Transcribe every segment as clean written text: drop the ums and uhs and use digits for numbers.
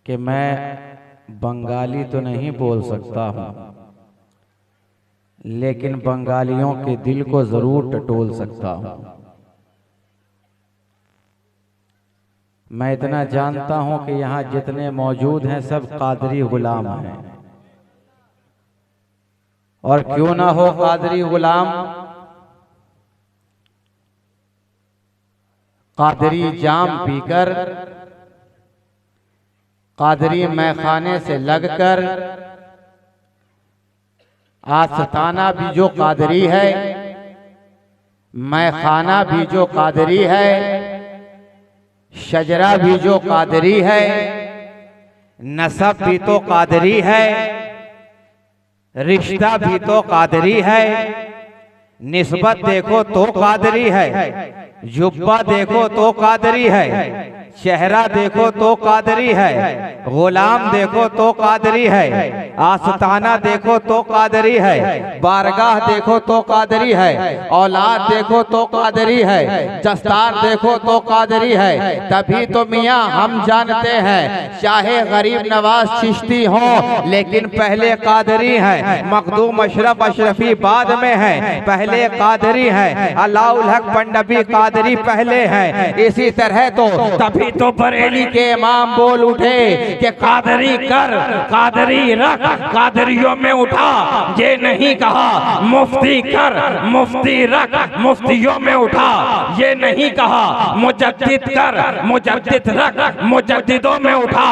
कि मैं बंगाली तो नहीं बोल सकता हूँ, लेकिन बंगालियों के दिल को जरूर टटोल सकता हूँ। मैं इतना जानता हूं कि यहाँ जितने मौजूद हैं सब कादरी गुलाम हैं, और क्यों ना हो कादरी गुलाम, कादरी जाम पीकर, कादरी मैखाने से लगकर, आस्ताना भी जो कादरी है, मैखाना भी जो कादरी है, शजरा भी जो कादरी है, नसब भी तो कादरी है, रिश्ता भी तो कादरी है, निस्बत देखो तो कादरी है, जुब्बा देखो तो कादरी है, चेहरा देखो तो कादरी है, गुलाम देखो तो कादरी है, आस्ताना देखो तो कादरी है, बारगाह देखो तो कादरी है, औलाद देखो तो कादरी है, दस्तार देखो तो कादरी है। तभी तो मियाँ हम जानते हैं, चाहे गरीब नवाज चिश्ती हो लेकिन पहले कादरी है, मखदूम अशरफ अशरफी बाद में है, पहले कादरी है, अलाउल हक पंडबी कादरी पहले है। इसी तरह तो तभी तो बरेली के इमाम बोल उठे कि कादरी कर, कादरी रख, कादरियों में उठा। ये नहीं कहा मुफ्ती कर, मुफ्ती रख, मुफ्तियों में उठा। ये नहीं कहा मुजद्दिद कर, मुजद्दिद रख, मुजद्दिदों में उठा।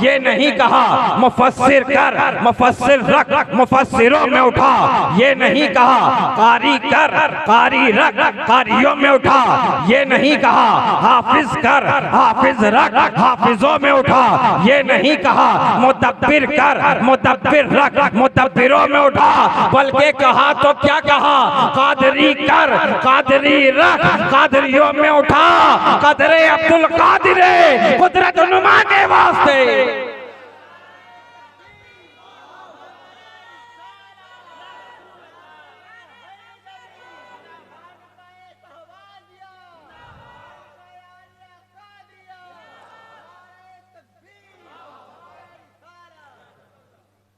ये नहीं कहा मुफस्सिर कर, मुफस्सिर रख, मुफस्सिरों में उठा। ये नहीं कहा कारी कर, कारी रख, कारियों में उठा। ये नहीं कहा हाफिज कर, हाफिज रख, हाफिजों में उठा। ये नहीं कहा मुदब्बिर कर, मुदब्बिर रख, मुदब्बिरों में उठा। बल्कि कहा तो क्या कहा, कादरी कर, कादरी रख, कादरियों में उठा। कदरे अब्दुल कादिर कुदरत नुमा के वास्ते।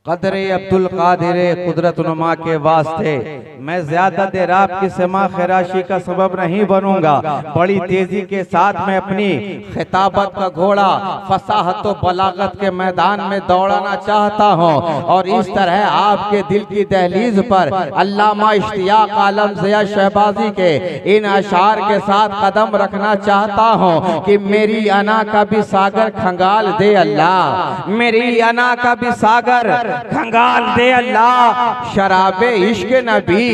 कदरे अब्दुल कादिर कुदरत नुमा के वास्ते। मैं ज्यादा देर आपकी समा खैराशी का सबब नहीं बनूंगा। बड़ी तेजी के साथ मैं अपनी खिताबत का घोड़ा फसाहत व बलागत के मैदान में दौड़ाना चाहता हूं, और इस तरह आपके दिल की दहलीज पर अल्लामा इश्तियाक आलम ज़िया शहबाजी के इन अशार के साथ कदम रखना चाहता हूं कि मेरी अना का भी सागर खंगाल दे अल्लाह, मेरी अना का भी सागर खंगाल दे अल्लाह। शराबे इश्क नबी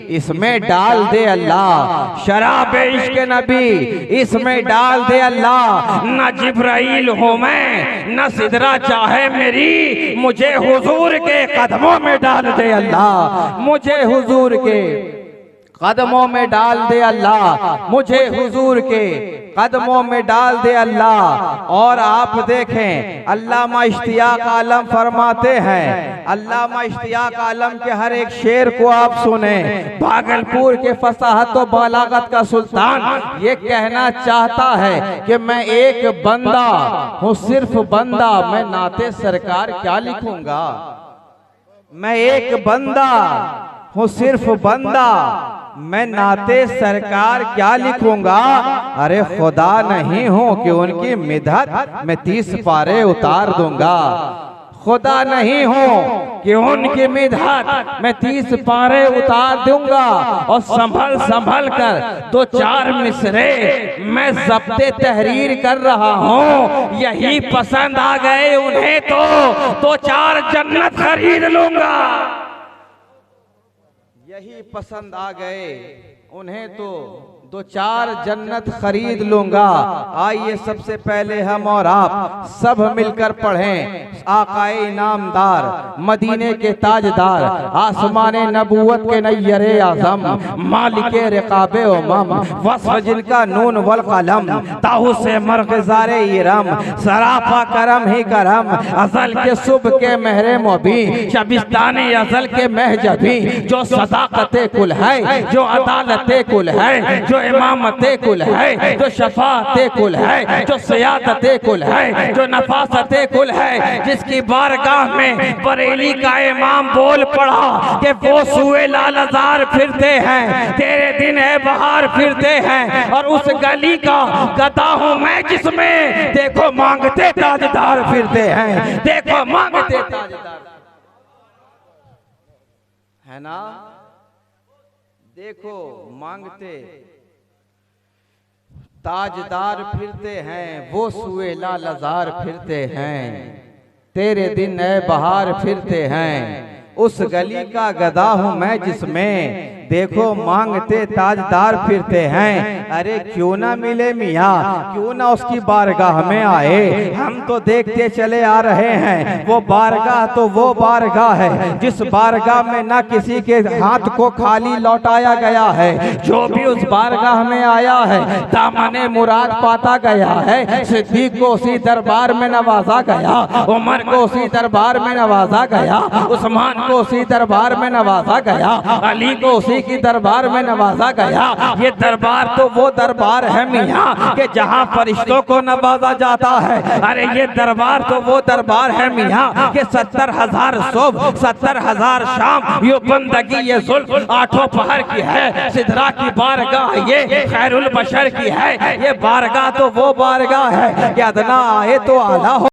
इसमें डाल दे अल्लाह, शराबे इश्क नबी इसमें डाल दे अल्लाह। न जिब्राइल हूँ मैं, न सिदरा चाहे मेरी, मुझे हुजूर के कदमों में डाल दे अल्लाह, मुझे हुजूर के कदमों में डाल दे अल्लाह, मुझे हुजूर के कदमों में डाल दे अल्लाह। और आप देखें अल्लामा इश्तियाक आलम फरमाते हैं, अल्लामा इश्तियाक आलम के हर एक शेर को आप सुने। भागलपुर के फसाहत व बलागत का सुल्तान ये कहना चाहता है कि मैं एक बंदा हूँ, सिर्फ बंदा, मैं नाते सरकार क्या लिखूंगा। मैं एक बंदा हूँ, सिर्फ बंदा, मैं नाते सरकार क्या लिखूंगा। अरे खुदा नहीं हूं कि उनकी मिदहत मैं 30 पारे उतार दूंगा। खुदा नहीं हूं कि उनकी मिदहत मैं 30 पारे उतार दूंगा। और संभल संभल कर 2-4 मिसरे मैं ज़ब्ते तहरीर कर रहा हूं। यही पसंद आ गए उन्हें तो 2-4 जन्नत खरीद लूंगा। यही पसंद आ गए उन्हें तो 2-4 जन्नत खरीद लूंगा। आइए सबसे पहले हम और आप सब मिलकर पढ़ें आकाए इनामदार, मदीने के ताजदार, आसमाने नबूवत के नैयरे आज़म, मालिके रिकाबे उमम, वस्फ़ जिनका नून वल कलम, ताहू से मरग़ज़ारे इरम, सरापा करम ही करम, अज़ल के सुबह के महरे मुबी, शबिस्ताने अज़ल के महजबी, जो सदाक़ते कुल है, जो अदालते कुल है, जो जो इमामते कुल है, जो शफाते कुल है, जो सियादते कुल है, जो नफासते कुल है, जिसकी बारगाह में बरेली का इमाम बोल पड़ा कि वो सुए लालजार फिरते हैं, तेरे दिन है बहार फिरते हैं, और उस गली का गदा हूं मैं जिसमें देखो मांगते ताजदार फिरते हैं, देखो मांगते ताजदार, है ना, देखो मांगते ताजदार फिरते हैं, वो सुए लालजार फिरते हैं, तेरे दिन है बहार फिरते हैं, उस गली का गदा हूं मैं जिसमें देखो मांगते ताजदार फिरते हैं। अरे क्यों ना मिले मियाँ, क्यों ना उसकी बारगाह में आए, हम तो देखते चले आ रहे हैं। वो बारगाह तो वो बारगाह है जिस बारगाह में ना किसी के हाथ को खाली लौटाया गया है, जो भी उस बारगाह में आया है दामने मुराद पाता गया है। सिद्दीक को उसी दरबार में नवाजा गया, उमर को उसी दरबार में नवाजा गया, उस्मान को उसी दरबार में नवाजा गया, अली को उसी की दरबार में नवाजा गया। ये दरबार तो वो दरबार है मियाँ कि जहाँ फरिश्तों को नवाजा जाता है। अरे ये दरबार तो वो दरबार है मियाँ कि 70,000 सुबह 70,000 शाम ये बंदगी ये जुल्म आठों पहर की है। सिदरा की बारगाह ये खैरुल बशर की है। ये बारगाह तो वो बारगाह है कि अदना आए तो आला हो।